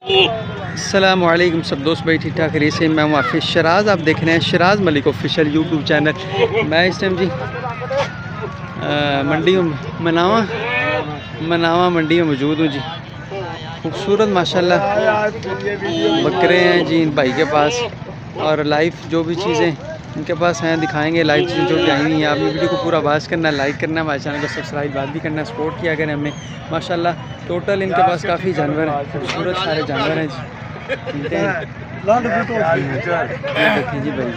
अस्सलाम वालेकुम सब दोस्त भाई, ठीक ठाक रही से। मैं हूँ हाफिज़ शराज़, आप देख रहे हैं शराज़ मलिक ऑफिशियल यूट्यूब चैनल। मैं इस टाइम जी मंडी मनावा मंडी में मौजूद हूँ जी। खूबसूरत माशाल्लाह बकरे हैं जी इन भाई के पास, और लाइव जो भी चीज़ें इनके पास हैं दिखाएंगे। लाइव चीज़ें जो भी आई हुई हैं, आपने वीडियो को पूरा वाच करना है, लाइक करना है, हमारे चैनल को सब्सक्राइब बात भी करना है, सपोर्ट किया करें हमें। माशाल्लाह टोटल इनके पास काफ़ी जानवर हैं, खूबसूरत सारे जानवर हैं जी। मिलते हैं देखें जी भाई।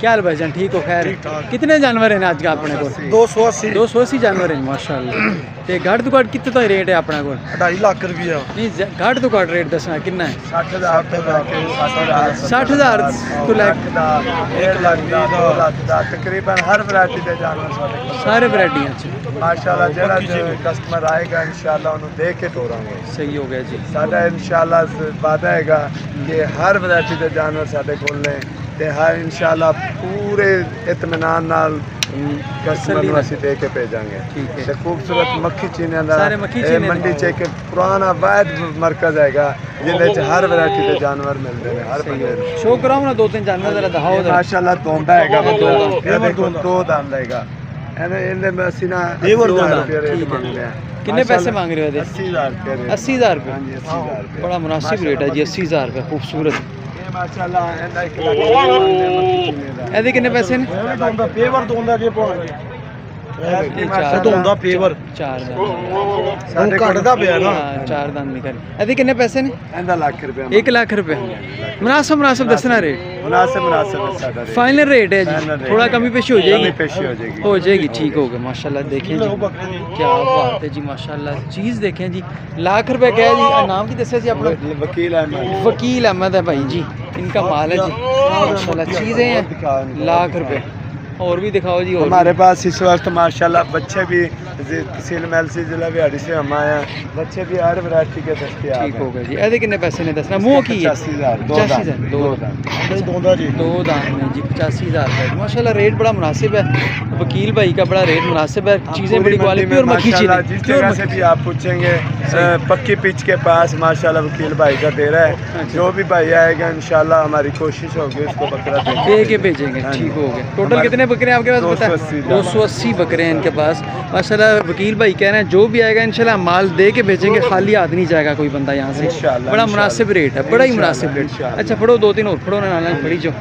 क्या हाल भाईजान, ठीक हो? खैर, कितने जानवर हैं आज का अपने को? 280 जानवर हैं माशाल्लाह। ते घट तो घट कितने तो रेट है अपने को? 2.5 लाख रुपया। नहीं घट तो घट रेट दसना कितना है? 60,000 तो लाख 1 लाख 2 लाख तकरीबन हर वैरायटी के जानवर सारे वैरायटियाँ माशाल्लाह। जेड़ा कस्टमर आएगा इंशाल्लाह उन्हें देख के तोड़ांगे। सही हो गया जी। साडा इंशाल्लाह वादा हैगा कि हर वैरायटी के जानवर साडे कोल ने ते हर इंशाल्लाह पूरे इत्मीनान नाल कस्टमर ਨੂੰ ਅਸੀਂ ਦੇ ਕੇ ਭੇਜਾਂਗੇ। ਤੇ खूबसूरत मक्खी चीनियां ਦਾ मंडी च एक पुराना वाद मरकज हैगा जिंदे च हर वैरायटी के जानवर मिलते हैं। हर बंदे शो कराओ ना 2-3 जानवर जरा दिखाओ। माशाल्लाह दोंदा हैगा, दो दांद हैगा। ਇਹਦੇ ਮੈਂ ਅਸੀਂ ਨਾ 80,000 ਰੁਪਏ ਰੇਟ ਮੰਗਦੇ ਆ। कितने पैसे मांग रहे हो? 80,000 रुपये। 80,000 रुपये? हाँ जी 80,000 रुपये। बड़ा मुनासिब रेट है जी, 80,000 रुपये। खूबसूरत माशाल्लाह। ਇਹਦਾ 1 लाख ਇਹਦੇ ਕਿੰਨੇ ਪੈਸੇ ਨੇ? पेवर दोंदा जे दोंदा पेवर 4 ਸਾਡੇ ਘਟਦਾ ਪਿਆ ਨਾ। 4 ਦੰਦ ਨਿਕਲ। ਇਹਦੇ ਕਿੰਨੇ ਪੈਸੇ ਨੇ? ਇਹਦਾ ਲੱਖ ਰੁਪਏ। 1 लाख रुपए। मुनासिब दसना रेट। मुनासिब साडा रेट फाइनल रेट है जी, थोड़ा कमी पेशी हो जाएगी। हो जाएगी, ठीक हो गया माशाल्लाह। देखें जी क्या बात है जी माशाल्लाह। चीज़ देखें जी, लाख रुपए क्या है जी। नाम की दसे जी अपना? वकील अहमद है भाई जी, इनका माल है जी माशाल्लाह। चीज़ें हैं लाख रुपए। और भी दिखाओ जी। और हमारे पास इस वक्त माशाल्लाह बच्चे भी तहसील मेलसी जिला बिहाड़ी से हम आए हैं। बच्चे भी हर वैरायटी के दस्तयाब। ठीक हो गया जी। ऐसे कितने पैसे ने दसना? मुँह की 85,000 दो दाम में जी 85,000 रुपये माशाल्लाह। रेट बड़ा मुनासिब है, वकील भाई का बड़ा रेट मुनासिब है। चीज़ें बड़ी क्वालिटी और मक्खी जिस जगह से भी आप पूछेंगे पक्की पिच के पास माशाल्लाह वकील भाई का दे रहा है। जो भी भाई आएगा इंशाल्लाह हमारी कोशिश होगी उसको बकरा दे के भेजेंगे। ठीक हो गया। टोटल कितने बकरे हैं आपके पास? 280 बकरे हैं इनके पास माशाल्लाह। वकील भाई कह रहे हैं जो भी आएगा इंशाल्लाह माल दे के भेजेंगे, खाली हाथ नहीं जाएगा कोई बंदा यहाँ से। बड़ा मुनासिब रेट है, बड़ा ही मुनासिब रेट। अच्छा फड़ो 2-3 और फड़ो ना फड़ी जो।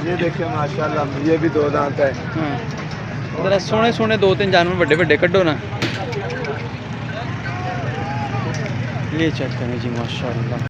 ये देखिए माशाल्लाह ये भी 2 दांत है। जरा सोने 2-3 जानवर बड़े कड्डो ना। ये चेक करें जी माशाल्लाह।